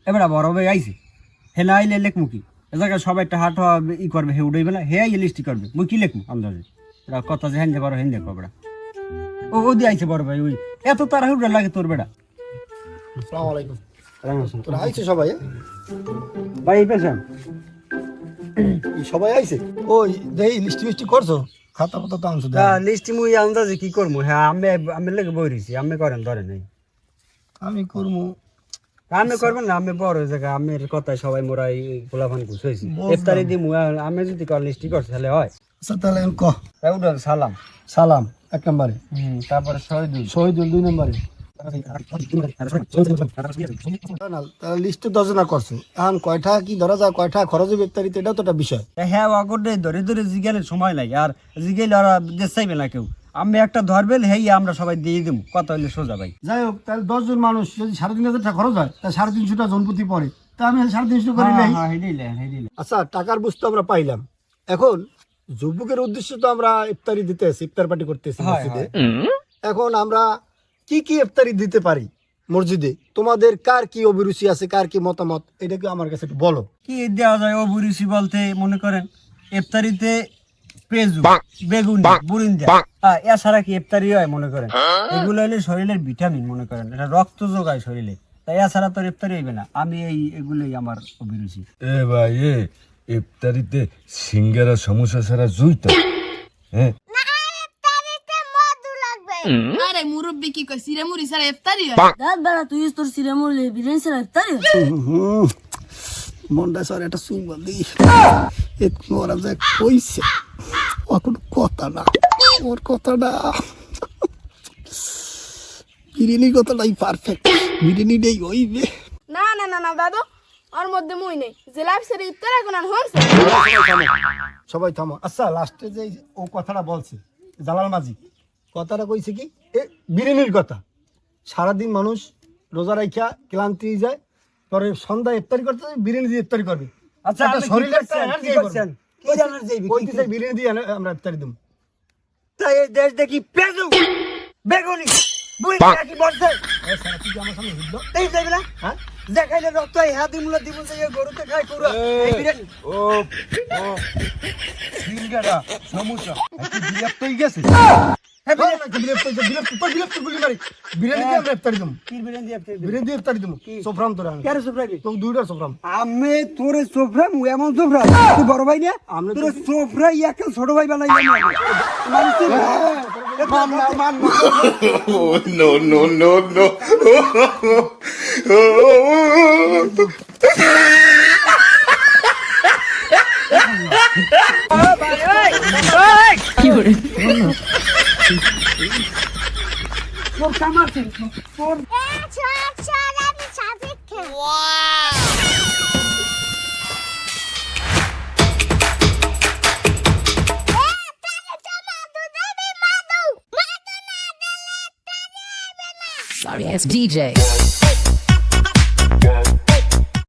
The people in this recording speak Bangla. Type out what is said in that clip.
এবার বড় ভাই আইছে হেলা আইলে লেখমু কি এ জায়গায় সবাই একটা হাট ই করবে হে উঠাইবে না হে আইলে লিস্টি করবে মুই কি লেখমু আন্দাজে এটা কথা যে হেন্দে করো হেন্দে কবড়া ও দিয়ে আইছে বড় ভাই ওই এত তাড়াহুড়া লাগে তোর বেড়া। আসসালামু আলাইকুম। তোরা আইছে সবাই? ভাই পেছন সবাই আইছে? ওই দেই লিস্টি মিস্টি করছো? খাতা পাতা তো আনছো? লিস্টি মুই আন্দাজে কি করবো হ্যাঁ আমি লেগে বই রইছি আমি করেন ধরে নাই আমি করবো। আমি করবেন না আমি বড় জায়গা আমের কথায় সবাই মোরা গোলাফান ঘুষ হয়েছি ইফতারি দিমু আমি যদি কর লিস্টি করছি তাহলে হয়। আচ্ছা তাহলে আমি উঠল সালাম সালাম 1 নম্বরে, তারপরে শহীদুল 2 নম্বরে। তাহলে লিস্টে 10 জনা করছো, এখন কয়টা কি ধরা যায়, কয়টা খরচ হবে ইফতারিতে, এটাও তো একটা বিষয়। হ্যাঁ অগরে ধরে ধরে জিগেলে সময় লাগে আর জিগেলে ওরা দেশ চাইবে না কেউ আমি একটা ধরবেল হেই আমরা সবাই দিয়ে দেবো কত হইলে সোজা ভাই। যাই হোক তাহলে 10 জন মানুষ যদি 3,500 টাকা খরচ হয় তাহলে 350 টাকা জনপ্রতি পড়ে, তা আমি 350 করে নেই। আচ্ছা টাকার বুঝতে আমরা পাইলাম, এখন যুবকের উদ্দেশ্যে তো আমরা ইফতারি দিতেছি, ইফতার পার্টি করতেছি মসজিদে। এখন আমরা কি কি ইফতারি দিতে পারি মসজিদে, তোমাদের কার কি অভিরুচি আছে, কার কি মতামত, এটা কি আমার কাছে একটু বলো। কি দেওয়া যায় অভিরুচি বলতে মনে করেন ইফতারিতে পেঁয়াজু বেগুন বুরিন্দা এছাড়া কি ইফতারি হয় মনে করেন এগুলো হলে শরীরের ভিটামিন মনে করেন এটা রক্ত যোগায় শরীরে, তাই এছাড়া তো ইফতারি হইবে না। আমি এগুলোই আমার অভিরুচি। ভাই ইফতারিতে সিঙ্গারা সমোসা ছাড়া জুইতা হ্যাঁ আরে মুরব্বি কি কই সিরে মুড়ি ছাড়া ইফতারি হয়? দাদ বাড়া তুই তোর সিরে মুড়ি বিরিয়ানি ছাড়া ইফতারি হয়? মন্ডা স্যার একটা সুগন্ধ দি একটু ওরা যা কইছে এখন কথা না, ওর কথাটা বিরিয়ানির কথাটাই পারফেক্ট, বিরিয়ানিটাই হইবে। না না না না দাদু ওর মধ্যে মুই নেই জেলাপ সেরে ইফতার এখন আর হরছে। সবাই থামো। আচ্ছা লাস্টে যে ও কথাটা বলছে জালাল মাঝি, কথাটা কইছে কি বিরিয়ানির কথা, সারাদিন মানুষ রোজা রাইখা ক্লান্তি যায়, পরে সন্ধ্যা ইফতারি করতে বিরিয়ানি দিয়ে ইফতারি করবে। আচ্ছা শরীরে একটা এনার্জি করছেন কি জানার যাইবে কইতে চাই বিরিয়ানি দিয়ে আমরা ইফতারি দেব। তাই এই দেশ দেখি পেঁয়াজু বেগুনি বুড়ি কি বলছে এই সারা তুই আমার সামনে হিদ্দ এই যাইবে না হ্যাঁ দেখাইলে রক্ত হাতি মুলা দিব যে গরুতে খাই পুরো এই বিরিয়ানি ও সিঙ্গারা সমোসা কি বিরক্ত হয়ে গেছে। বিরিয়ানি দিয়ে আমরা ইফতারি দেব, কি বিরিয়ানি দিয়ে বিরিয়ানি দিয়ে ইফতারি দেব। সোফরাম তোরা কেন সুফরাবি তো দুইটা সোফরাম আমি তোরে সোফরা মু এমন সোফরা তুই বড় ভাই না আমরা তোরে সোফরা ইয়াকে ছোট ভাই বানাই নো নো নো নো কি করে তোর কামার তোর Sorry, it's DJ.